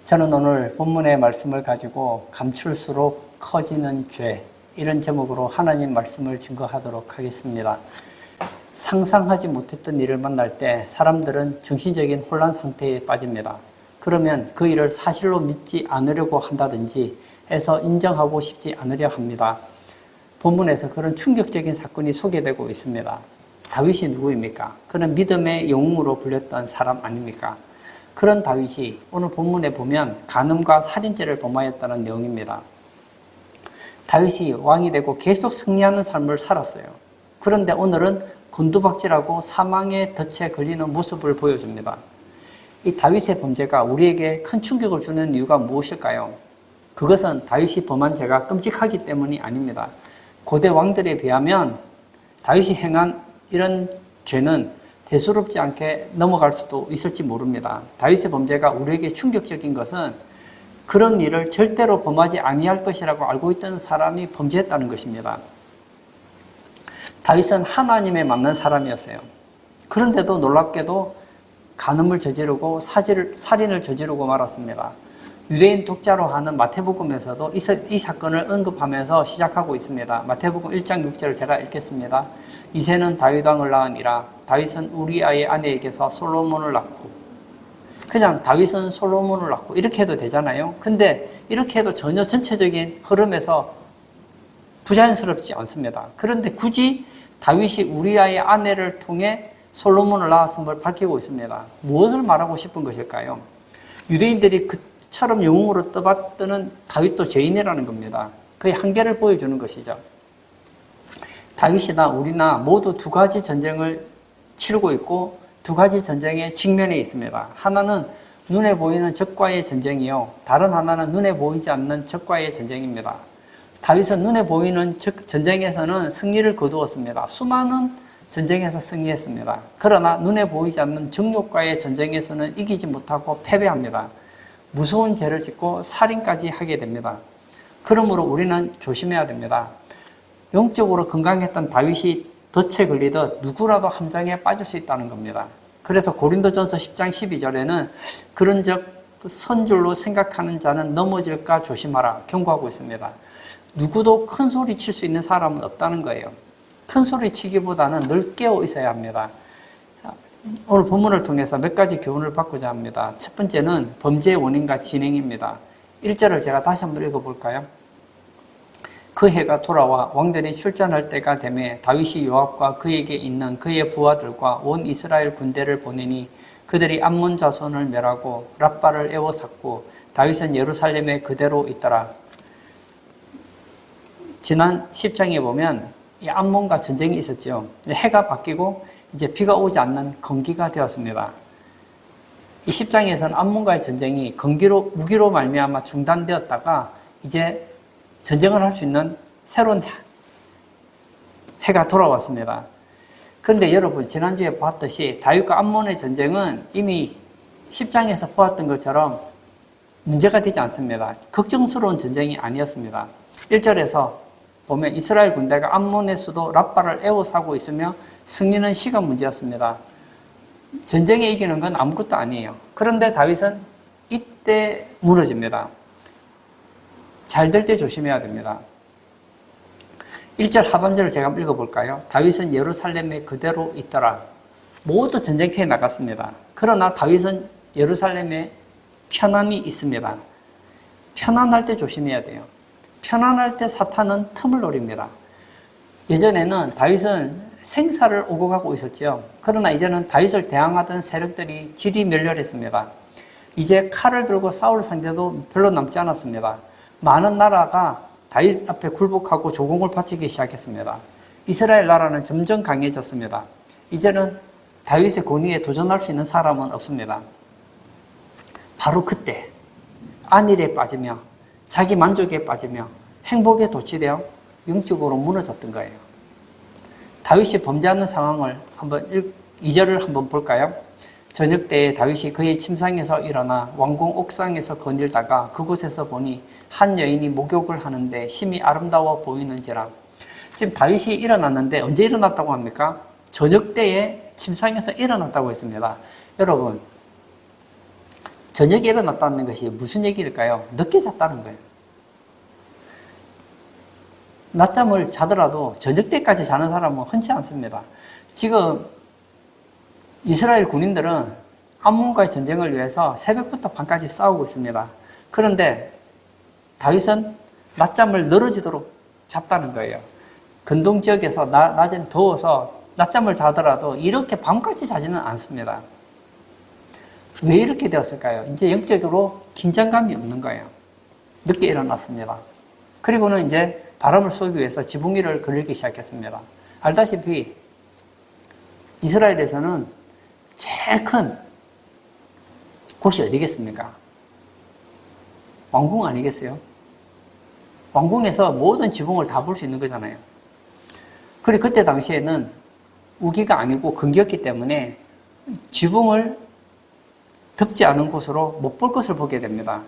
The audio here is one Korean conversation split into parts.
저는 오늘 본문의 말씀을 가지고 감출수록 커지는 죄, 이런 제목으로 하나님 말씀을 증거하도록 하겠습니다. 상상하지 못했던 일을 만날 때 사람들은 정신적인 혼란 상태에 빠집니다. 그러면 그 일을 사실로 믿지 않으려고 한다든지 해서 인정하고 싶지 않으려 합니다. 본문에서 그런 충격적인 사건이 소개되고 있습니다. 다윗이 누구입니까? 그는 믿음의 영웅으로 불렸던 사람 아닙니까? 그런 다윗이 오늘 본문에 보면 간음과 살인죄를 범하였다는 내용입니다. 다윗이 왕이 되고 계속 승리하는 삶을 살았어요. 그런데 오늘은 곤두박질하고 사망의 덫에 걸리는 모습을 보여줍니다. 이 다윗의 범죄가 우리에게 큰 충격을 주는 이유가 무엇일까요? 그것은 다윗이 범한 죄가 끔찍하기 때문이 아닙니다. 고대 왕들에 비하면 다윗이 행한 이런 죄는 대수롭지 않게 넘어갈 수도 있을지 모릅니다. 다윗의 범죄가 우리에게 충격적인 것은 그런 일을 절대로 범하지 아니할 것이라고 알고 있던 사람이 범죄했다는 것입니다. 다윗은 하나님에 맞는 사람이었어요. 그런데도 놀랍게도 간음을 저지르고 살인을 저지르고 말았습니다. 유대인 독자로 하는 마태복음에서도 이 사건을 언급하면서 시작하고 있습니다. 마태복음 1장 6절을 제가 읽겠습니다. 이새는 다윗 왕을 낳으니라. 다윗은 우리아의 아내에게서 솔로몬을 낳고, 그냥 다윗은 솔로몬을 낳고 이렇게 해도 되잖아요. 근데 이렇게 해도 전혀 전체적인 흐름에서 부자연스럽지 않습니다. 그런데 굳이 다윗이 우리아의 아내를 통해 솔로몬을 낳았음을 밝히고 있습니다. 무엇을 말하고 싶은 것일까요? 유대인들이 그처럼 영웅으로 떠받드는 다윗도 죄인이라는 겁니다. 그의 한계를 보여주는 것이죠. 다윗이나 우리나 모두 두 가지 전쟁을 치르고 있고 두 가지 전쟁에 직면해 있습니다. 하나는 눈에 보이는 적과의 전쟁이요, 다른 하나는 눈에 보이지 않는 적과의 전쟁입니다. 다윗은 눈에 보이는 전쟁에서는 승리를 거두었습니다. 수많은 전쟁에서 승리했습니다. 그러나 눈에 보이지 않는 정욕과의 전쟁에서는 이기지 못하고 패배합니다. 무서운 죄를 짓고 살인까지 하게 됩니다. 그러므로 우리는 조심해야 됩니다. 영적으로 건강했던 다윗이 덫에 걸리듯 누구라도 함정에 빠질 수 있다는 겁니다. 그래서 고린도전서 10장 12절에는 그런즉 선줄로 생각하는 자는 넘어질까 조심하라 경고하고 있습니다. 누구도 큰 소리 칠 수 있는 사람은 없다는 거예요. 큰 소리 치기보다는 늘 깨어 있어야 합니다. 오늘 본문을 통해서 몇 가지 교훈을 받고자 합니다. 첫 번째는 범죄의 원인과 진행입니다. 1절을 제가 다시 한번 읽어볼까요? 그 해가 돌아와 왕들이 출전할 때가 되매 다윗이 요압과 그에게 있는 그의 부하들과 온 이스라엘 군대를 보내니 그들이 암몬 자손을 멸하고 랍바를 에워쌌고 다윗은 예루살렘에 그대로 있더라. 지난 10장에 보면 이 암몬과 전쟁이 있었죠. 해가 바뀌고 이제 비가 오지 않는 건기가 되었습니다. 이 10장에서는 암몬과의 전쟁이 무기로 말미암아 중단되었다가 이제 전쟁을 할 수 있는 새로운 해가 돌아왔습니다. 그런데 여러분, 지난주에 봤듯이 다윗과 암몬의 전쟁은 이미 10장에서 보았던 것처럼 문제가 되지 않습니다. 걱정스러운 전쟁이 아니었습니다. 1절에서 보면 이스라엘 군대가 암몬의 수도 랍바를 에워싸고 있으며 승리는 시간 문제였습니다. 전쟁에 이기는 건 아무것도 아니에요. 그런데 다윗은 이때 무너집니다. 잘 될 때 조심해야 됩니다. 1절 하반절을 제가 한번 읽어볼까요? 다윗은 예루살렘에 그대로 있더라. 모두 전쟁터에 나갔습니다. 그러나 다윗은 예루살렘에 편안히 있습니다. 편안할 때 조심해야 돼요. 편안할 때 사탄은 틈을 노립니다. 예전에는 다윗은 생사를 오고 가고 있었죠. 그러나 이제는 다윗을 대항하던 세력들이 질이 멸렬했습니다. 이제 칼을 들고 싸울 상대도 별로 남지 않았습니다. 많은 나라가 다윗 앞에 굴복하고 조공을 바치기 시작했습니다. 이스라엘 나라는 점점 강해졌습니다. 이제는 다윗의 권위에 도전할 수 있는 사람은 없습니다. 바로 그때 안일에 빠지며 자기 만족에 빠지며 행복에 도취되어 영적으로 무너졌던 거예요. 다윗이 범죄하는 상황을 한번 2절을 한번 볼까요? 저녁 때에 다윗이 그의 침상에서 일어나 왕궁 옥상에서 거닐다가 그곳에서 보니 한 여인이 목욕을 하는데 심히 아름다워 보이는지라. 지금 다윗이 일어났는데 언제 일어났다고 합니까? 저녁 때에 침상에서 일어났다고 했습니다. 여러분, 저녁에 일어났다는 것이 무슨 얘기일까요? 늦게 잤다는 거예요. 낮잠을 자더라도 저녁 때까지 자는 사람은 흔치 않습니다. 지금 이스라엘 군인들은 암몬과의 전쟁을 위해서 새벽부터 밤까지 싸우고 있습니다. 그런데 다윗은 낮잠을 늘어지도록 잤다는 거예요. 근동 지역에서 낮엔 더워서 낮잠을 자더라도 이렇게 밤까지 자지는 않습니다. 왜 이렇게 되었을까요? 이제 영적으로 긴장감이 없는 거예요. 늦게 일어났습니다. 그리고는 이제 바람을 쏘기 위해서 지붕 위를 걸기 시작했습니다. 알다시피 이스라엘에서는 제일 큰 곳이 어디겠습니까? 왕궁 아니겠어요? 왕궁에서 모든 지붕을 다 볼 수 있는 거잖아요. 그리고 그때 당시에는 우기가 아니고 건기였기 때문에 지붕을 덮지 않은 곳으로 못 볼 것을 보게 됩니다.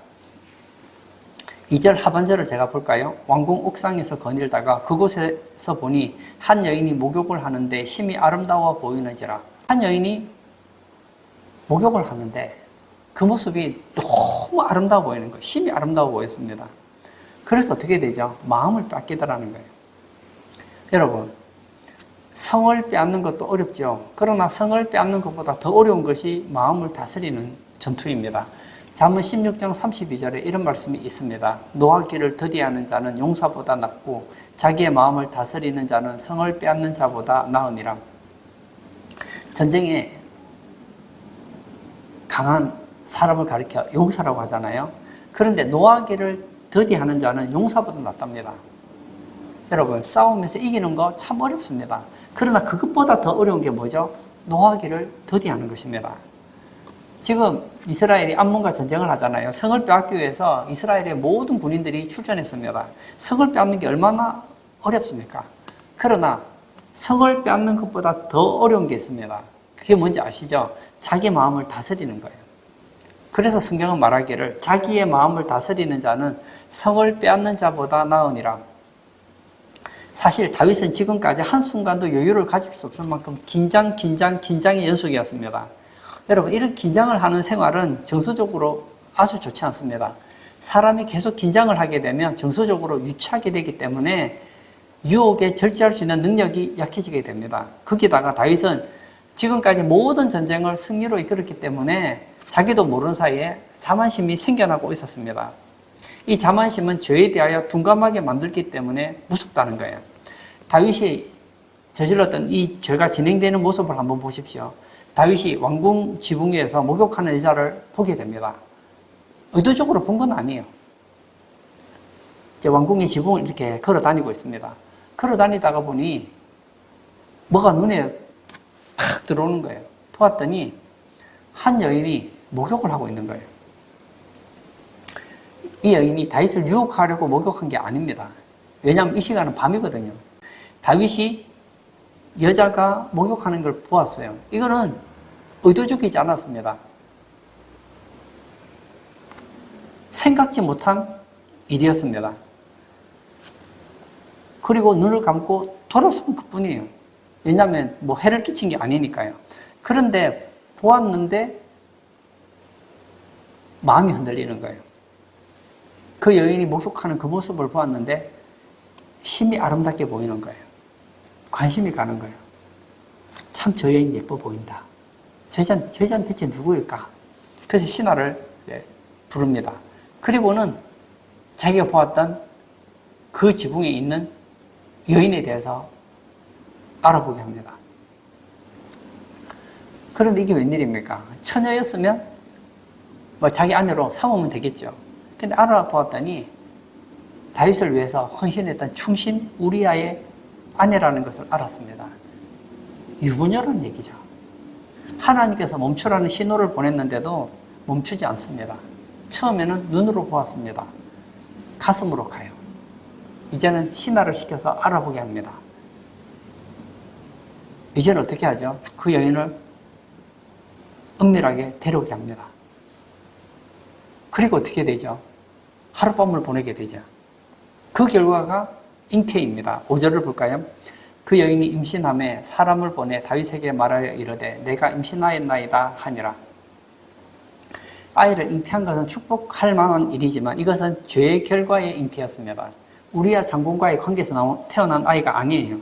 2절 하반절을 제가 볼까요? 왕궁 옥상에서 거닐다가 그곳에서 보니 한 여인이 목욕을 하는데 심히 아름다워 보이는지라. 한 여인이 목욕을 하는데 그 모습이 너무 아름다워 보이는 거예요. 심히 아름다워 보였습니다. 그래서 어떻게 되죠? 마음을 뺏기더라는 거예요. 여러분, 성을 빼앗는 것도 어렵죠. 그러나 성을 빼앗는 것보다 더 어려운 것이 마음을 다스리는 전투입니다. 잠언 16장 32절에 이런 말씀이 있습니다. 노하기를 더디하는 자는 용사보다 낫고 자기의 마음을 다스리는 자는 성을 빼앗는 자보다 나으니라. 전쟁에 강한 사람을 가리켜 용사라고 하잖아요. 그런데 노하기를 더디하는 자는 용사보다 낫답니다. 여러분, 싸움에서 이기는 거 참 어렵습니다. 그러나 그것보다 더 어려운 게 뭐죠? 노하기를 더디하는 것입니다. 지금 이스라엘이 암몬과 전쟁을 하잖아요. 성을 빼앗기 위해서 이스라엘의 모든 군인들이 출전했습니다. 성을 빼앗는 게 얼마나 어렵습니까? 그러나 성을 빼앗는 것보다 더 어려운 게 있습니다. 그게 뭔지 아시죠? 자기 마음을 다스리는 거예요. 그래서 성경은 말하기를 자기의 마음을 다스리는 자는 성을 빼앗는 자보다 나으니라. 사실 다윗은 지금까지 한순간도 여유를 가질 수 없을 만큼 긴장의 연속이었습니다. 여러분, 이런 긴장을 하는 생활은 정서적으로 아주 좋지 않습니다. 사람이 계속 긴장을 하게 되면 정서적으로 유치하게 되기 때문에 유혹에 절제할 수 있는 능력이 약해지게 됩니다. 거기다가 다윗은 지금까지 모든 전쟁을 승리로 이끌었기 때문에 자기도 모르는 사이에 자만심이 생겨나고 있었습니다. 이 자만심은 죄에 대하여 둔감하게 만들기 때문에 무섭다는 거예요. 다윗이 저질렀던 이 죄가 진행되는 모습을 한번 보십시오. 다윗이 왕궁 지붕 위에서 목욕하는 여자를 보게 됩니다. 의도적으로 본 건 아니에요. 이제 왕궁의 지붕을 이렇게 걸어 다니고 있습니다. 걸어 다니다가 보니 뭐가 눈에 탁 들어오는 거예요. 보았더니 한 여인이 목욕을 하고 있는 거예요. 이 여인이 다윗을 유혹하려고 목욕한 게 아닙니다. 왜냐하면 이 시간은 밤이거든요. 다윗이 여자가 목욕하는 걸 보았어요. 이거는 의도적이지 않았습니다. 생각지 못한 일이었습니다. 그리고 눈을 감고 돌아서면 그뿐이에요. 왜냐하면 뭐 해를 끼친 게 아니니까요. 그런데 보았는데 마음이 흔들리는 거예요. 그 여인이 목욕하는 그 모습을 보았는데 심히 아름답게 보이는 거예요. 관심이 가는 거예요. 참 저 여인 예뻐 보인다. 저 여자는 대체 누구일까? 그래서 신하를 부릅니다. 그리고는 자기가 보았던 그 지붕에 있는 여인에 대해서 알아보게 합니다. 그런데 이게 웬일입니까? 처녀였으면 뭐 자기 아내로 삼으면 되겠죠. 근데 알아보았더니 다윗을 위해서 헌신했던 충신 우리아의 아내라는 것을 알았습니다. 유부녀라는 얘기죠. 하나님께서 멈추라는 신호를 보냈는데도 멈추지 않습니다. 처음에는 눈으로 보았습니다. 가슴으로 가요. 이제는 신하를 시켜서 알아보게 합니다. 이제는 어떻게 하죠? 그 여인을 은밀하게 데려오게 합니다. 그리고 어떻게 되죠? 하룻밤을 보내게 되죠. 그 결과가 잉태입니다. 5절을 볼까요? 그 여인이 임신함에 사람을 보내 다윗에게 말하여 이르되 내가 임신하였나이다 하니라. 아이를 잉태한 것은 축복할 만한 일이지만 이것은 죄의 결과의 잉태였습니다. 우리와 장군과의 관계에서 태어난 아이가 아니에요.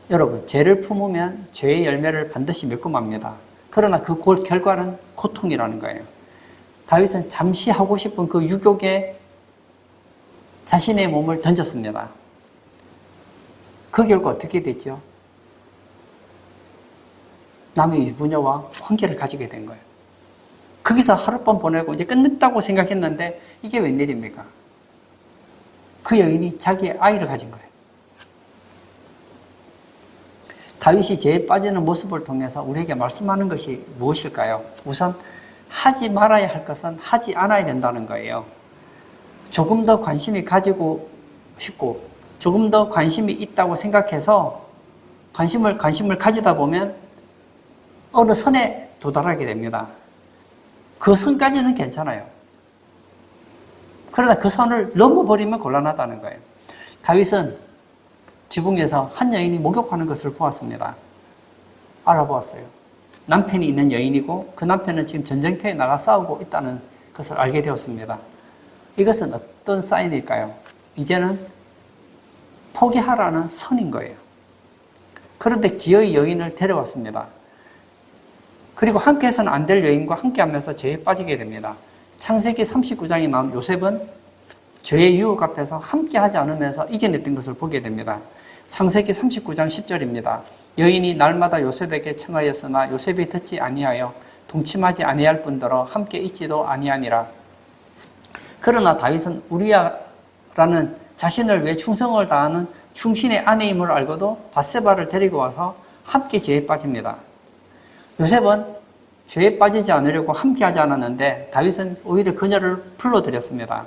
여러분, 죄를 품으면 죄의 열매를 반드시 맺고 맙니다. 그러나 그 결과는 고통이라는 거예요. 다윗은 잠시 하고 싶은 그 유욕에 자신의 몸을 던졌습니다. 그 결과 어떻게 됐죠? 남의 유부녀와 관계를 가지게 된 거예요. 거기서 하룻밤 보내고 이제 끝냈다고 생각했는데 이게 웬일입니까? 그 여인이 자기의 아이를 가진 거예요. 다윗이 죄에 빠지는 모습을 통해서 우리에게 말씀하는 것이 무엇일까요? 우선 하지 말아야 할 것은 하지 않아야 된다는 거예요. 조금 더 관심이 가지고 싶고 조금 더 관심이 있다고 생각해서 관심을 가지다 보면 어느 선에 도달하게 됩니다. 그 선까지는 괜찮아요. 그러나 그 선을 넘어버리면 곤란하다는 거예요. 다윗은 지붕에서 한 여인이 목욕하는 것을 보았습니다. 알아보았어요. 남편이 있는 여인이고 그 남편은 지금 전쟁터에 나가 싸우고 있다는 것을 알게 되었습니다. 이것은 어떤 사인일까요? 이제는 포기하라는 선인 거예요. 그런데 기어이 여인을 데려왔습니다. 그리고 함께 해서는 안 될 여인과 함께 하면서 죄에 빠지게 됩니다. 창세기 39장에 나온 요셉은 죄의 유혹 앞에서 함께 하지 않으면서 이겨냈던 것을 보게 됩니다. 창세기 39장 10절입니다. 여인이 날마다 요셉에게 청하였으나 요셉이 듣지 아니하여 동침하지 아니할 뿐더러 함께 있지도 아니하니라. 그러나 다윗은 우리아라는 자신을 위해 충성을 다하는 충신의 아내임을 알고도 밧세바를 데리고 와서 함께 죄에 빠집니다. 요셉은 죄에 빠지지 않으려고 함께 하지 않았는데 다윗은 오히려 그녀를 불러들였습니다.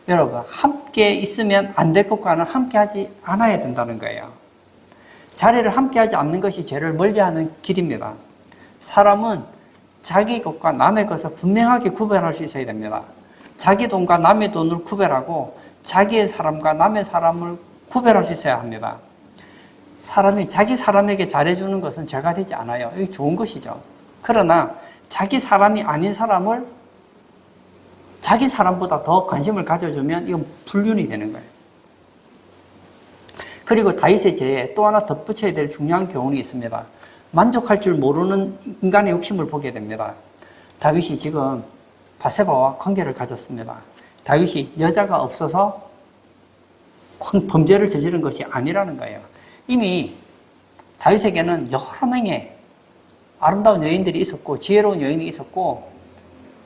여러분, 함께 있으면 안 될 것과는 함께 하지 않아야 된다는 거예요. 자리를 함께 하지 않는 것이 죄를 멀리하는 길입니다. 사람은 자기 것과 남의 것을 분명하게 구별할 수 있어야 됩니다. 자기 돈과 남의 돈을 구별하고 자기의 사람과 남의 사람을 구별할 수 있어야 합니다. 사람이 자기 사람에게 잘해주는 것은 죄가 되지 않아요. 이게 좋은 것이죠. 그러나 자기 사람이 아닌 사람을 자기 사람보다 더 관심을 가져주면 이건 불륜이 되는 거예요. 그리고 다윗의 죄에 또 하나 덧붙여야 될 중요한 교훈이 있습니다. 만족할 줄 모르는 인간의 욕심을 보게 됩니다. 다윗이 지금 밧세바와 관계를 가졌습니다. 다윗이 여자가 없어서 범죄를 저지른 것이 아니라는 거예요. 이미 다윗에게는 여러 명의 아름다운 여인들이 있었고 지혜로운 여인이 있었고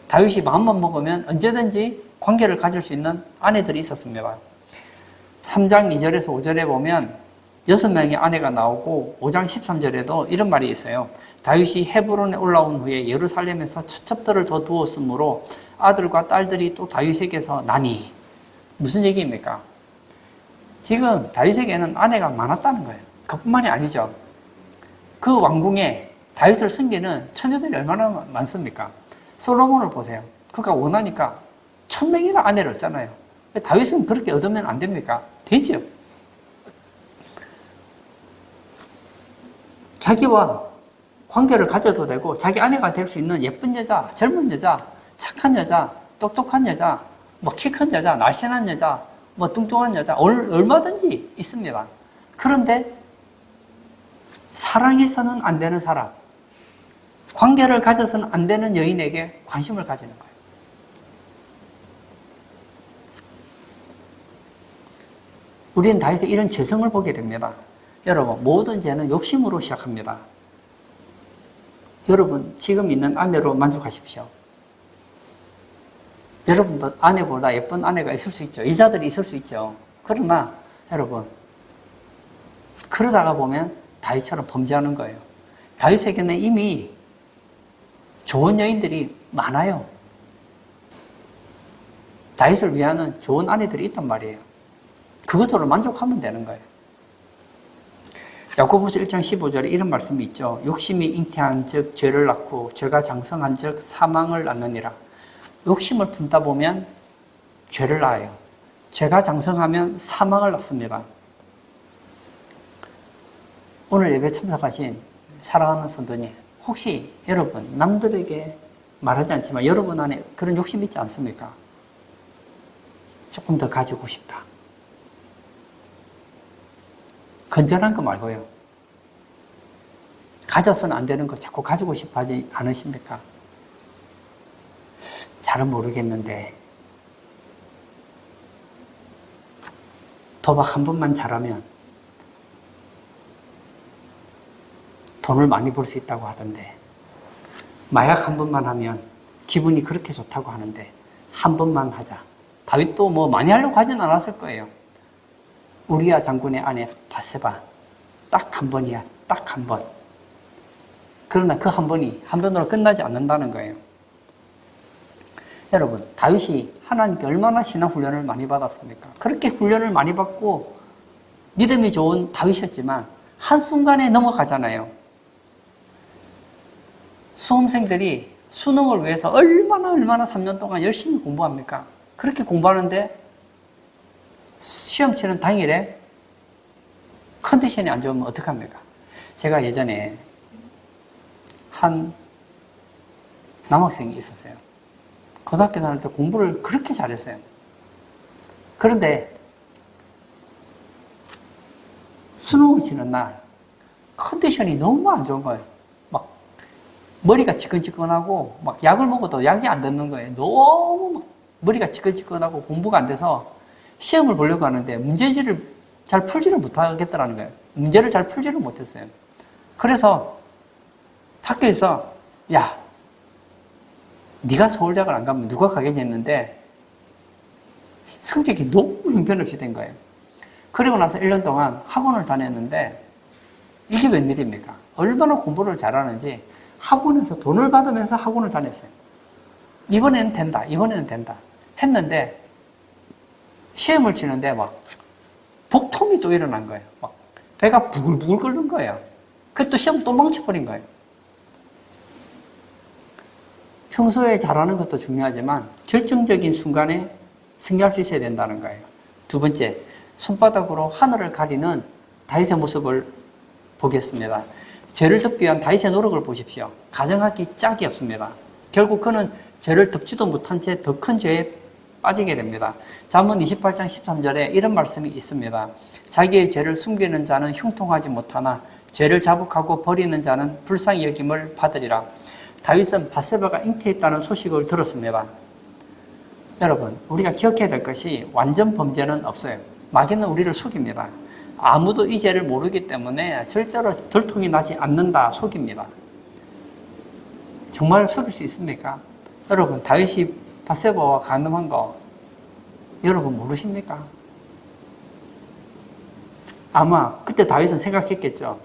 다윗이 마음만 먹으면 언제든지 관계를 가질 수 있는 아내들이 있었습니다. 3장 2절에서 5절에 보면 6명의 아내가 나오고 5장 13절에도 이런 말이 있어요. 다윗이 헤브론에 올라온 후에 예루살렘에서 처첩들을 더 두었으므로 아들과 딸들이 또 다윗에게서 나니. 무슨 얘기입니까? 지금 다윗에게는 아내가 많았다는 거예요. 그뿐만이 아니죠. 그 왕궁에 다윗을 섬기는 처녀들이 얼마나 많습니까? 솔로몬을 보세요. 그가 원하니까 1000명이나 아내를 얻잖아요. 다윗은 그렇게 얻으면 안 됩니까? 되죠. 자기와 관계를 가져도 되고 자기 아내가 될 수 있는 예쁜 여자, 젊은 여자, 착한 여자, 똑똑한 여자, 뭐 키 큰 여자, 날씬한 여자, 뭐 뚱뚱한 여자 얼마든지 있습니다. 그런데 사랑해서는 안 되는 사람, 관계를 가져서는 안 되는 여인에게 관심을 가지는 거예요. 우리는 다윗의 이런 죄성을 보게 됩니다. 여러분, 모든 죄는 욕심으로 시작합니다. 여러분, 지금 있는 아내로 만족하십시오. 여러분 아내보다 예쁜 아내가 있을 수 있죠. 여자들이 있을 수 있죠. 그러나 여러분, 그러다가 보면 다윗처럼 범죄하는 거예요. 다윗에게는 이미 좋은 여인들이 많아요. 다윗을 위하는 좋은 아내들이 있단 말이에요. 그것으로 만족하면 되는 거예요. 야고보서 1장 15절에 이런 말씀이 있죠. 욕심이 잉태한 즉 죄를 낳고 죄가 장성한 즉 사망을 낳느니라. 욕심을 품다 보면 죄를 낳아요. 죄가 장성하면 사망을 낳습니다. 오늘 예배 참석하신 사랑하는 성도님, 혹시 여러분 남들에게 말하지 않지만 여러분 안에 그런 욕심이 있지 않습니까? 조금 더 가지고 싶다. 건전한 거 말고요. 가져서는 안 되는 거 자꾸 가지고 싶어 하지 않으십니까? 잘은 모르겠는데 도박 한 번만 잘하면 돈을 많이 벌 수 있다고 하던데 마약 한 번만 하면 기분이 그렇게 좋다고 하는데 한 번만 하자. 다윗도 뭐 많이 하려고 하진 않았을 거예요. 우리야 장군의 아내 바세바 딱 한 번이야. 딱 한 번. 그러나 그 한 번이 한 번으로 끝나지 않는다는 거예요. 여러분, 다윗이 하나님께 얼마나 신앙 훈련을 많이 받았습니까? 그렇게 훈련을 많이 받고 믿음이 좋은 다윗이었지만 한순간에 넘어가잖아요. 수험생들이 수능을 위해서 얼마나 3년 동안 열심히 공부합니까? 그렇게 공부하는데 시험 치는 당일에 컨디션이 안 좋으면 어떡합니까? 제가 예전에 한 남학생이 있었어요. 고등학교 다닐 때 공부를 그렇게 잘했어요. 그런데 수능을 치는 날 컨디션이 너무 안 좋은 거예요. 막 머리가 지끈지끈하고 막 약을 먹어도 약이 안 듣는 거예요. 너무 막 머리가 지끈지끈하고 공부가 안 돼서 시험을 보려고 하는데 문제지를 잘 풀지를 못하겠더라는 거예요. 문제를 잘 풀지를 못했어요. 그래서 학교에서 야, 네가 서울대학을 안 가면 누가 가겠냐 했는데 성적이 너무 형편없이 된 거예요. 그리고 나서 1년 동안 학원을 다녔는데 이게 웬일입니까? 얼마나 공부를 잘하는지 학원에서 돈을 받으면서 학원을 다녔어요. 이번에는 된다. 했는데 시험을 치는데 막 복통이 또 일어난 거예요. 막 배가 부글부글 끓는 거예요. 그래서 또 시험 또 망쳐버린 거예요. 평소에 잘하는 것도 중요하지만 결정적인 순간에 승리할 수 있어야 된다는 거예요. 두 번째, 손바닥으로 하늘을 가리는 다윗의 모습을 보겠습니다. 죄를 덮기 위한 다윗의 노력을 보십시오. 가정하기 짝이 없습니다. 결국 그는 죄를 덮지도 못한 채 더 큰 죄에 빠지게 됩니다. 잠언 28장 13절에 이런 말씀이 있습니다. 자기의 죄를 숨기는 자는 형통하지 못하나 죄를 자복하고 버리는 자는 불쌍히 여김을 받으리라. 다윗은 바세바가 잉태했다는 소식을 들었습니다. 여러분, 우리가 기억해야 될 것이 완전 범죄는 없어요. 마귀는 우리를 속입니다. 아무도 이 죄를 모르기 때문에 절대로 들통이 나지 않는다 속입니다. 정말 속일 수 있습니까? 여러분, 다윗이 바세바와 간음한 거 여러분 모르십니까? 아마 그때 다윗은 생각했겠죠.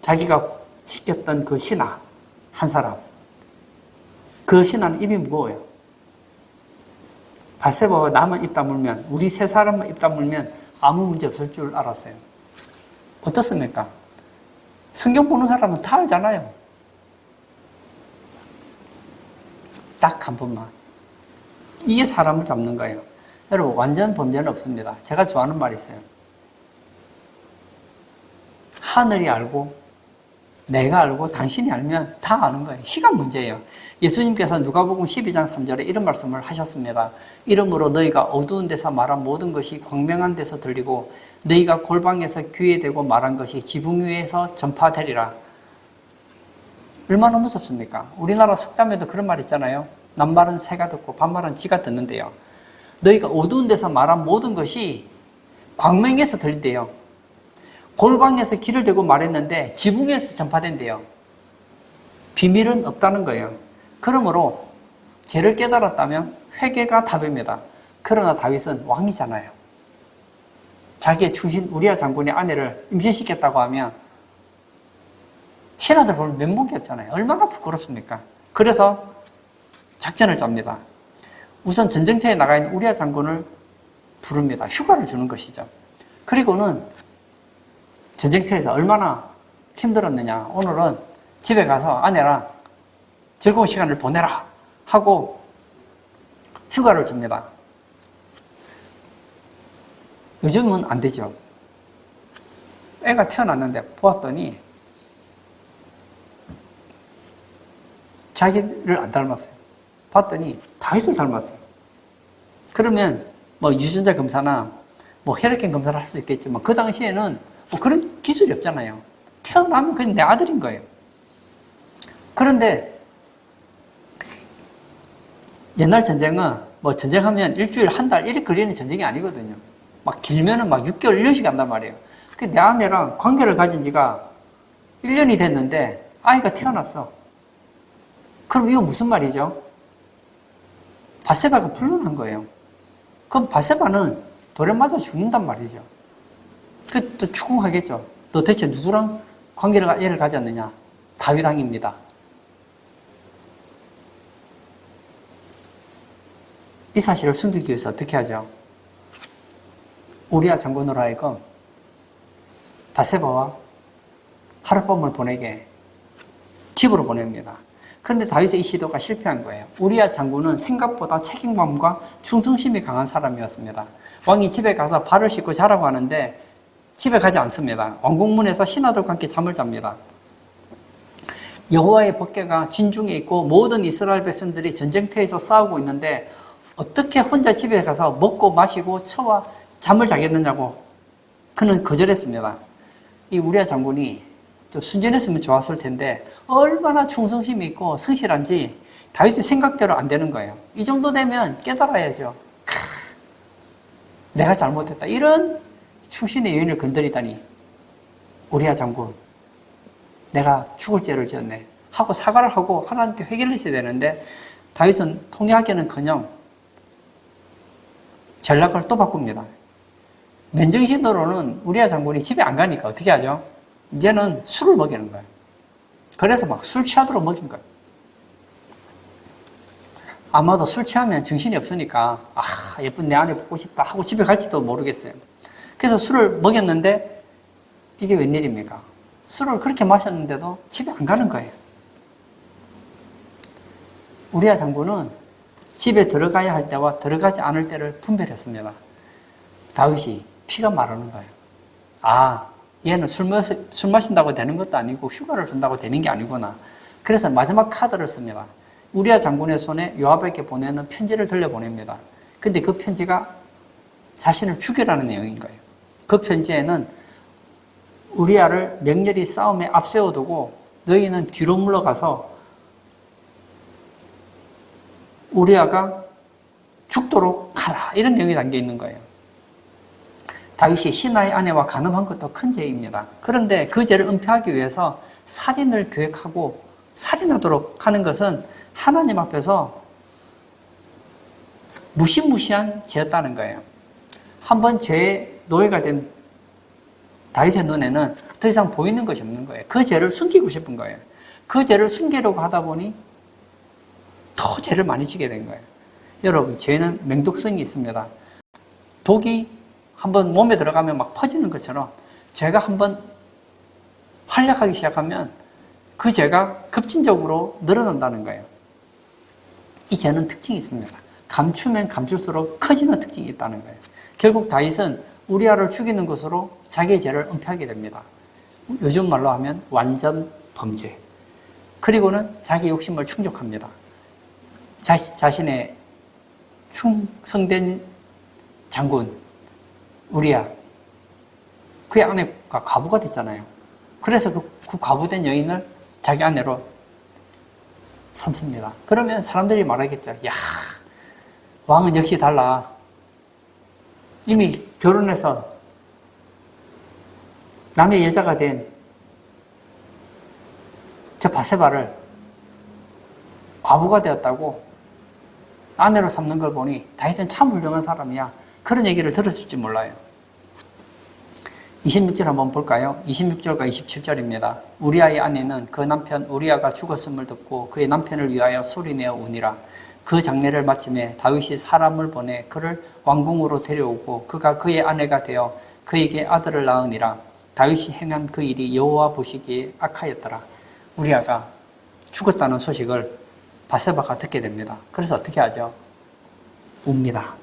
자기가 시켰던 그 신하 한 사람, 그 신하는 입이 무거워요. 바세바와 나만 입 다물면, 우리 세 사람만 입 다물면 아무 문제 없을 줄 알았어요. 어떻습니까? 성경 보는 사람은 다 알잖아요. 딱 한 번만. 이게 사람을 잡는 거예요. 여러분, 완전 범죄는 없습니다. 제가 좋아하는 말이 있어요. 하늘이 알고, 내가 알고, 당신이 알면 다 아는 거예요. 시간 문제예요. 예수님께서 누가복음 12장 3절에 이런 말씀을 하셨습니다. 이러므로 너희가 어두운 데서 말한 모든 것이 광명한 데서 들리고 너희가 골방에서 귀에 대고 말한 것이 지붕 위에서 전파되리라. 얼마나 무섭습니까? 우리나라 속담에도 그런 말 있잖아요. 남말은 새가 듣고 반말은 쥐가 듣는데요. 너희가 어두운 데서 말한 모든 것이 광명에서 들린대요. 골방에서 귀를 대고 말했는데 지붕에서 전파된대요. 비밀은 없다는 거예요. 그러므로 죄를 깨달았다면 회개가 답입니다. 그러나 다윗은 왕이잖아요. 자기의 충신 우리아 장군의 아내를 임신시켰다고 하면 신하들 보면 면목이 없잖아요. 얼마나 부끄럽습니까? 그래서 작전을 짭니다. 우선 전쟁터에 나가 있는 우리아 장군을 부릅니다. 휴가를 주는 것이죠. 그리고는 전쟁터에서 얼마나 힘들었느냐. 오늘은 집에 가서 아내랑 즐거운 시간을 보내라 하고 휴가를 줍니다. 요즘은 안 되죠. 애가 태어났는데 보았더니 자기를 안 닮았어요. 봤더니 다윗을 닮았어요. 그러면 뭐 유전자 검사나 뭐 혈액형 검사를 할 수 있겠지만 그 당시에는 뭐 그런 기술이 없잖아요. 태어나면 그냥 내 아들인 거예요. 그런데 옛날 전쟁은 뭐 전쟁하면 일주일, 한 달, 이렇게 걸리는 전쟁이 아니거든요. 막 길면은 막 6개월, 1년씩 간단 말이에요. 내 아내랑 관계를 가진 지가 1년이 됐는데 아이가 태어났어. 그럼 이거 무슨 말이죠? 바세바가 불륜한 거예요. 그럼 바세바는 돌에 맞아 죽는단 말이죠. 그 또 추궁하겠죠. 너 대체 누구랑 관계를 가졌느냐? 다윗 왕입니다. 이 사실을 숨기기 위해서 어떻게 하죠? 우리아 장군으로 하여금 바세바와 하룻밤을 보내게 집으로 보냅니다. 그런데 다윗의 이 시도가 실패한 거예요. 우리아 장군은 생각보다 책임감과 충성심이 강한 사람이었습니다. 왕이 집에 가서 발을 씻고 자라고 하는데 집에 가지 않습니다. 왕궁문에서 신하들과 함께 잠을 잡니다. 여호와의 법궤가 진중에 있고 모든 이스라엘 백성들이 전쟁터에서 싸우고 있는데 어떻게 혼자 집에 가서 먹고 마시고 처와 잠을 자겠느냐고 그는 거절했습니다. 이 우리아 장군이 좀 순전했으면 좋았을 텐데 얼마나 충성심이 있고 성실한지 다윗의 생각대로 안 되는 거예요. 이 정도 되면 깨달아야죠. 내가 잘못했다. 이런 충신의 여인을 건드리다니 우리아 장군 내가 죽을 죄를 지었네 하고 사과를 하고 하나님께 회개를 했어야 되는데 다윗은 통회하기는커녕 전략을 또 바꿉니다. 맨정신으로는 우리아 장군이 집에 안 가니까 어떻게 하죠? 이제는 술을 먹이는 거예요. 그래서 막 술 취하도록 먹인 거예요. 아마도 술 취하면 정신이 없으니까 예쁜 내 아내 보고 싶다 하고 집에 갈지도 모르겠어요. 그래서 술을 먹였는데 이게 웬일입니까? 술을 그렇게 마셨는데도 집에 안 가는 거예요. 우리아 장군은 집에 들어가야 할 때와 들어가지 않을 때를 분별했습니다. 다윗이 피가 마르는 거예요. 얘는 술 마신다고 되는 것도 아니고 휴가를 준다고 되는 게 아니구나. 그래서 마지막 카드를 씁니다. 우리아 장군의 손에 요압에게 보내는 편지를 들려보냅니다. 근데 그 편지가 자신을 죽이라는 내용인 거예요. 그 편지에는 우리아를 맹렬히 싸움에 앞세워두고 너희는 뒤로 물러가서 우리아가 죽도록 하라. 이런 내용이 담겨 있는 거예요. 다윗이 신하의 아내와 간음한 것도 큰 죄입니다. 그런데 그 죄를 은폐하기 위해서 살인을 계획하고 살인하도록 하는 것은 하나님 앞에서 무시무시한 죄였다는 거예요. 한번 죄의 노예가 된 다윗의 눈에는 더 이상 보이는 것이 없는 거예요. 그 죄를 숨기고 싶은 거예요. 그 죄를 숨기려고 하다 보니 더 죄를 많이 지게 된 거예요. 여러분, 죄는 맹독성이 있습니다. 독이 한번 몸에 들어가면 막 퍼지는 것처럼 죄가 한번 활약하기 시작하면 그 죄가 급진적으로 늘어난다는 거예요. 이 죄는 특징이 있습니다. 감추면 감출수록 커지는 특징이 있다는 거예요. 결국 다윗은 우리아를 죽이는 것으로 자기의 죄를 은폐하게 됩니다. 요즘 말로 하면 완전 범죄. 그리고는 자기 욕심을 충족합니다. 자신의 충성된 장군 우리아, 그의 아내가 과부가 됐잖아요. 그래서 그 과부된 여인을 자기 아내로 삼습니다. 그러면 사람들이 말하겠죠. 야, 왕은 역시 달라. 이미 결혼해서 남의 여자가 된 저 바세바를 과부가 되었다고 아내로 삼는 걸 보니 다윗은 참 훌륭한 사람이야. 그런 얘기를 들었을지 몰라요. 26절 한번 볼까요? 26절과 27절입니다. 우리아의 아내는 그 남편 우리아가 죽었음을 듣고 그의 남편을 위하여 소리내어 우니라. 그 장례를 마침에 다윗이 사람을 보내 그를 왕궁으로 데려오고 그가 그의 아내가 되어 그에게 아들을 낳으니라. 다윗이 행한 그 일이 여호와 보시기에 악하였더라. 우리아가 죽었다는 소식을 바세바가 듣게 됩니다. 그래서 어떻게 하죠? 웁니다.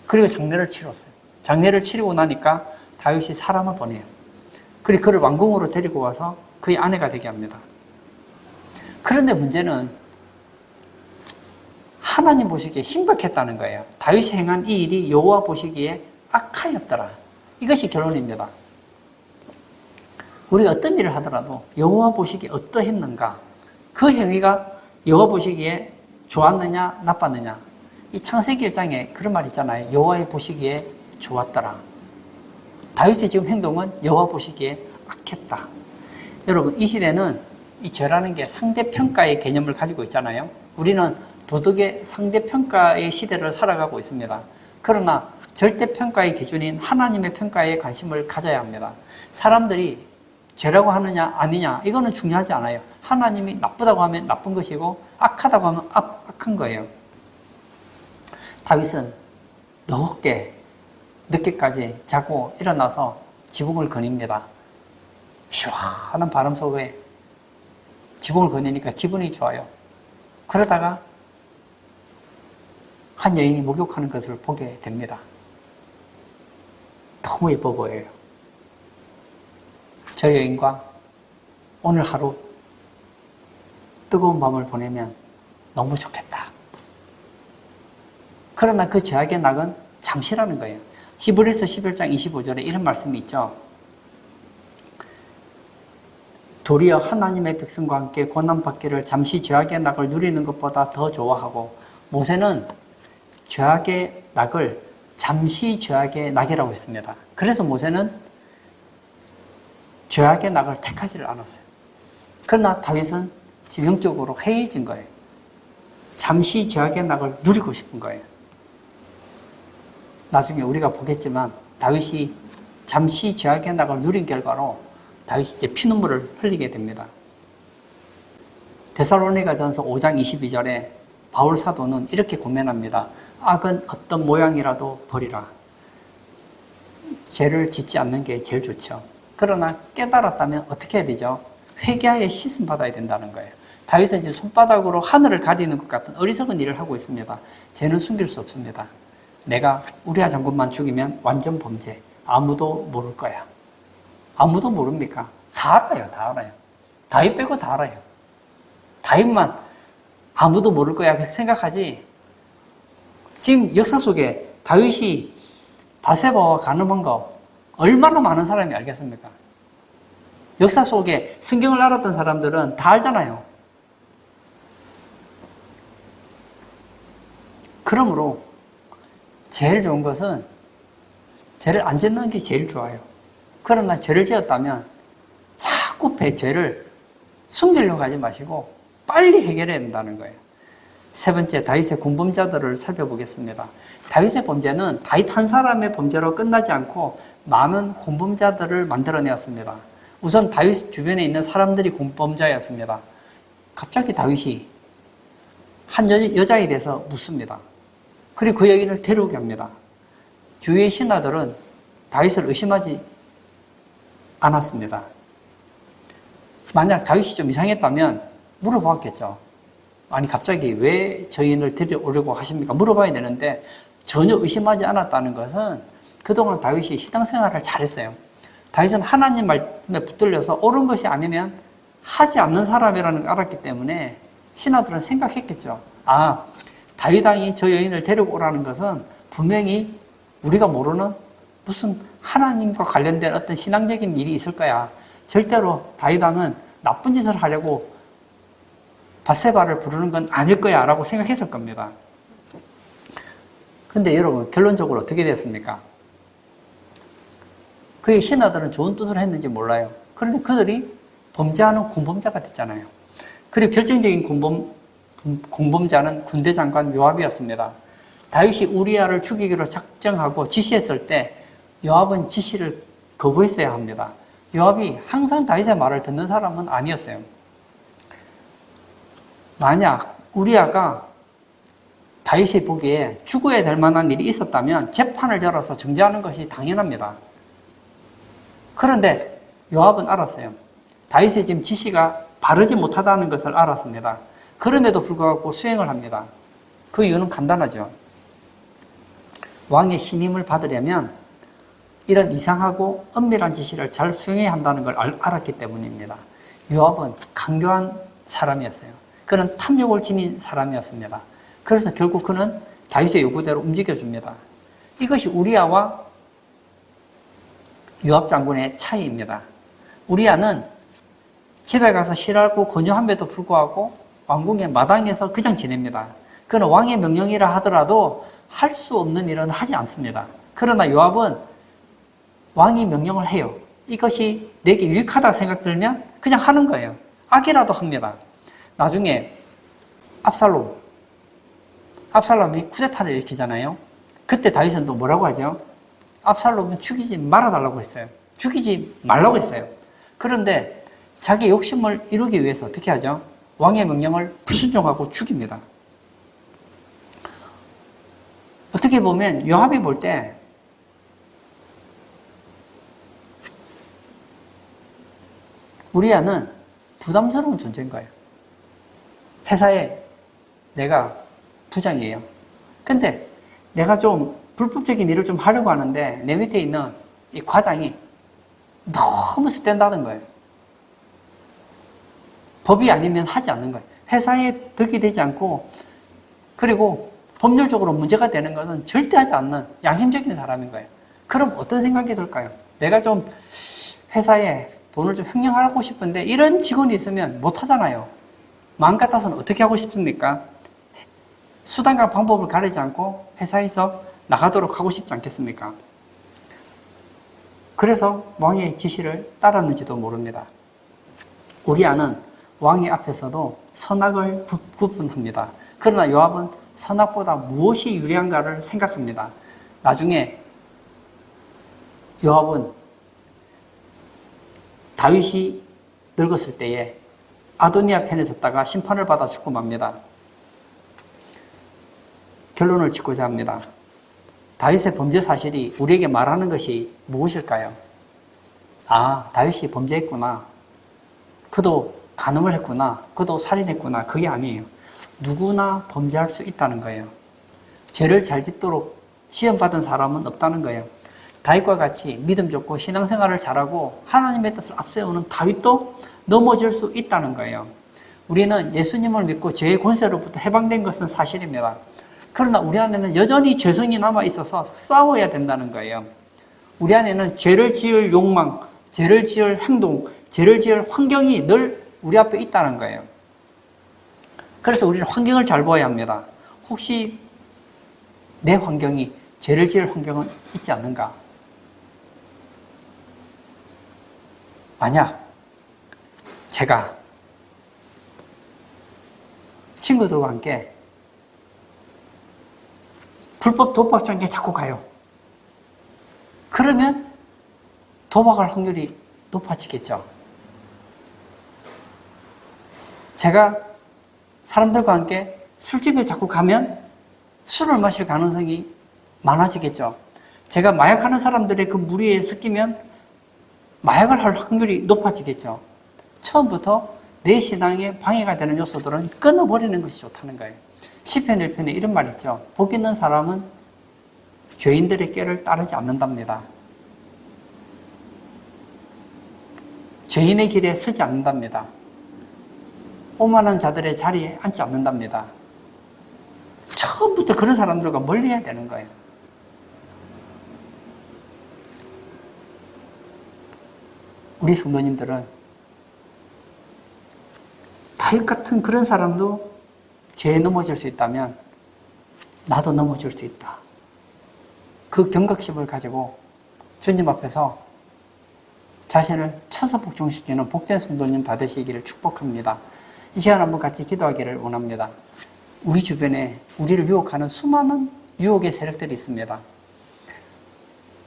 그리고 장례를 치렀어요. 장례를 치르고 나니까 다윗이 사람을 보내요. 그리고 그를 왕궁으로 데리고 와서 그의 아내가 되게 합니다. 그런데 문제는 하나님 보시기에 신박했다는 거예요. 다윗이 행한 이 일이 여호와 보시기에 악하였더라. 이것이 결론입니다. 우리가 어떤 일을 하더라도 여호와 보시기에 어떠했는가? 그 행위가 여호와 보시기에 좋았느냐 나빴느냐? 이 창세기 1장에 그런 말 있잖아요. 여호와의 보시기에 좋았더라. 다윗의 지금 행동은 여호와 보시기에 악했다. 여러분, 이 시대는 이 죄라는 게 상대평가의 개념을 가지고 있잖아요. 우리는 도덕의 상대평가의 시대를 살아가고 있습니다. 그러나 절대평가의 기준인 하나님의 평가에 관심을 가져야 합니다. 사람들이 죄라고 하느냐 아니냐 이거는 중요하지 않아요. 하나님이 나쁘다고 하면 나쁜 것이고 악하다고 하면 악한 거예요. 다윗은 늦게까지 자고 일어나서 지붕을 거닙니다. 시원한 바람 속에 지붕을 거니니까 기분이 좋아요. 그러다가 한 여인이 목욕하는 것을 보게 됩니다. 너무 예뻐 보여요. 저 여인과 오늘 하루 뜨거운 밤을 보내면 너무 좋겠다. 그러나 그 죄악의 낙은 잠시라는 거예요. 히브리서 11장 25절에 이런 말씀이 있죠. 도리어 하나님의 백성과 함께 고난받기를 잠시 죄악의 낙을 누리는 것보다 더 좋아하고, 모세는 죄악의 낙을 잠시 죄악의 낙이라고 했습니다. 그래서 모세는 죄악의 낙을 택하지를 않았어요. 그러나 다윗은 지금 영적으로 해이해진 거예요. 잠시 죄악의 낙을 누리고 싶은 거예요. 나중에 우리가 보겠지만 다윗이 잠시 죄악의 낙을 누린 결과로 다윗이 이제 피눈물을 흘리게 됩니다. 데살로니가전서 5장 22절에 바울 사도는 이렇게 고면합니다. 악은 어떤 모양이라도 버리라. 죄를 짓지 않는 게 제일 좋죠. 그러나 깨달았다면 어떻게 해야 되죠? 회개하여 씻음 받아야 된다는 거예요. 다윗은 이제 손바닥으로 하늘을 가리는 것 같은 어리석은 일을 하고 있습니다. 죄는 숨길 수 없습니다. 내가 우리아 장군만 죽이면 완전 범죄. 아무도 모를 거야. 아무도 모릅니까? 다 알아요. 다 알아요. 다윗 빼고 다 알아요. 다윗만 아무도 모를 거야 생각하지. 지금 역사 속에 다윗이 바세바와 간음한 거 얼마나 많은 사람이 알겠습니까? 역사 속에 성경을 알았던 사람들은 다 알잖아요. 그러므로 제일 좋은 것은 죄를 안 짓는 게 제일 좋아요. 그러나 죄를 지었다면 자꾸 죄를 숨기려고 하지 마시고 빨리 해결해야 된다는 거예요. 세 번째, 다윗의 공범자들을 살펴보겠습니다. 다윗의 범죄는 다윗 한 사람의 범죄로 끝나지 않고 많은 공범자들을 만들어내었습니다. 우선 다윗 주변에 있는 사람들이 공범자였습니다. 갑자기 다윗이 한 여자에 대해서 묻습니다. 그리고 그 여인을 데려오게 합니다. 주위의 신하들은 다윗을 의심하지 않았습니다. 만약 다윗이 좀 이상했다면 물어봤겠죠. 아니 갑자기 왜 저희를 데려오려고 하십니까? 물어봐야 되는데 전혀 의심하지 않았다는 것은 그동안 다윗이 신앙생활을 잘했어요. 다윗은 하나님 말씀에 붙들려서 옳은 것이 아니면 하지 않는 사람이라는 걸 알았기 때문에 신하들은 생각했겠죠. 아, 다윗 왕이 저 여인을 데리고 오라는 것은 분명히 우리가 모르는 무슨 하나님과 관련된 어떤 신앙적인 일이 있을 거야. 절대로 다윗 왕은 나쁜 짓을 하려고 바세바를 부르는 건 아닐 거야 라고 생각했을 겁니다. 근데 여러분 결론적으로 어떻게 됐습니까? 그의 신하들은 좋은 뜻으로 했는지 몰라요. 그런데 그들이 범죄하는 공범자가 됐잖아요. 그리고 결정적인 공범자는 군대 장관 요압이었습니다. 다윗이 우리아를 죽이기로 작정하고 지시했을 때 요압은 지시를 거부했어야 합니다. 요압이 항상 다윗의 말을 듣는 사람은 아니었어요. 만약 우리아가 다윗이 보기에 죽어야 될 만한 일이 있었다면 재판을 열어서 정죄하는 것이 당연합니다. 그런데 요압은 알았어요. 다윗의 지금 지시가 바르지 못하다는 것을 알았습니다. 그럼에도 불구하고 수행을 합니다. 그 이유는 간단하죠. 왕의 신임을 받으려면 이런 이상하고 엄밀한 지시를 잘 수행해야 한다는 걸 알았기 때문입니다. 요압은 강교한 사람이었어요. 그는 탐욕을 지닌 사람이었습니다. 그래서 결국 그는 다윗의 요구대로 움직여줍니다. 이것이 우리아와 요압 장군의 차이입니다. 우리아는 집에 가서 쉬라고 권유함에도 불구하고 왕궁의 마당에서 그냥 지냅니다. 그는 왕의 명령이라 하더라도 할 수 없는 일은 하지 않습니다. 그러나 요압은 왕이 명령을 해요. 이것이 내게 유익하다 생각 들면 그냥 하는 거예요. 악이라도 합니다. 나중에 압살롬이 쿠데타를 일으키잖아요. 그때 다윗은 또 뭐라고 하죠? 압살롬은 죽이지 말아달라고 했어요. 죽이지 말라고 했어요. 그런데 자기 욕심을 이루기 위해서 어떻게 하죠? 왕의 명령을 불순종하고 죽입니다. 어떻게 보면 요압이 볼 때 우리아는 부담스러운 존재인 거예요. 회사에 내가 부장이에요. 근데 내가 좀 불법적인 일을 좀 하려고 하는데 내 밑에 있는 이 과장이 너무 스탠다드인 거예요. 법이 아니면 하지 않는 거예요. 회사에 득이 되지 않고 그리고 법률적으로 문제가 되는 것은 절대 하지 않는 양심적인 사람인 거예요. 그럼 어떤 생각이 들까요? 내가 좀 회사에 돈을 좀 횡령하고 싶은데 이런 직원이 있으면 못 하잖아요. 마음 같아서는 어떻게 하고 싶습니까? 수단과 방법을 가리지 않고 회사에서 나가도록 하고 싶지 않겠습니까? 그래서 왕의 지시를 따랐는지도 모릅니다. 우리아는 왕의 앞에서도 선악을 구분합니다. 그러나 요압은 선악보다 무엇이 유리한가를 생각합니다. 나중에 요압은 다윗이 늙었을 때에 아도니아 편에 섰다가 심판을 받아 죽고 맙니다. 결론을 짓고자 합니다. 다윗의 범죄 사실이 우리에게 말하는 것이 무엇일까요? 아, 다윗이 범죄했구나. 그도 간음을 했구나. 그도 살인했구나. 그게 아니에요. 누구나 범죄할 수 있다는 거예요. 죄를 잘 짓도록 시험받은 사람은 없다는 거예요. 다윗과 같이 믿음 좋고 신앙생활을 잘하고 하나님의 뜻을 앞세우는 다윗도 넘어질 수 있다는 거예요. 우리는 예수님을 믿고 죄의 권세로부터 해방된 것은 사실입니다. 그러나 우리 안에는 여전히 죄성이 남아있어서 싸워야 된다는 거예요. 우리 안에는 죄를 지을 욕망, 죄를 지을 행동, 죄를 지을 환경이 늘 우리 앞에 있다는 거예요. 그래서 우리는 환경을 잘 보아야 합니다. 혹시 내 환경이 죄를 지을 환경은 있지 않는가? 만약 제가 친구들과 함께 불법 도박장에 자꾸 가요. 그러면 도박할 확률이 높아지겠죠. 제가 사람들과 함께 술집에 자꾸 가면 술을 마실 가능성이 많아지겠죠. 제가 마약하는 사람들의 그 무리에 섞이면 마약을 할 확률이 높아지겠죠. 처음부터 내 신앙에 방해가 되는 요소들은 끊어버리는 것이 좋다는 거예요. 시편 1편에 이런 말 있죠. 복 있는 사람은 죄인들의 꾀를 따르지 않는답니다. 죄인의 길에 서지 않는답니다. 오만한 자들의 자리에 앉지 않는답니다. 처음부터 그런 사람들과 멀리 해야 되는 거예요. 우리 성도님들은 다윗 같은 그런 사람도 죄에 넘어질 수 있다면 나도 넘어질 수 있다. 그 경각심을 가지고 주님 앞에서 자신을 쳐서 복종시키는 복된 성도님 다 되시기를 축복합니다. 이 시간 한번 같이 기도하기를 원합니다. 우리 주변에 우리를 유혹하는 수많은 유혹의 세력들이 있습니다.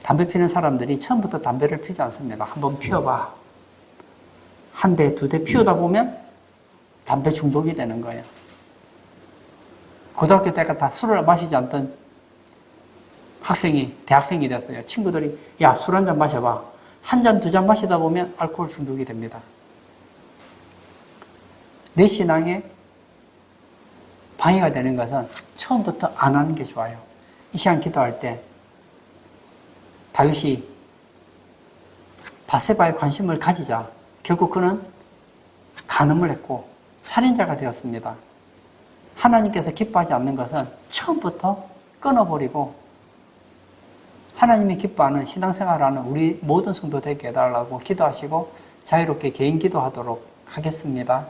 담배 피는 사람들이 처음부터 담배를 피지 않습니다. 한번 피워봐. 한 대, 두 대 피우다 보면 담배 중독이 되는 거예요. 고등학교 때가 다 술을 마시지 않던 학생이 대학생이 됐어요. 친구들이 야, 술 한 잔 마셔봐. 한 잔, 두 잔 마시다 보면 알코올 중독이 됩니다. 내 신앙에 방해가 되는 것은 처음부터 안 하는 게 좋아요. 이 시간 기도할 때 다윗이 바세바에 관심을 가지자 결국 그는 간음을 했고 살인자가 되었습니다. 하나님께서 기뻐하지 않는 것은 처음부터 끊어버리고 하나님이 기뻐하는 신앙생활하는 우리 모든 성도 되게 해달라고 기도하시고 자유롭게 개인 기도하도록 하겠습니다.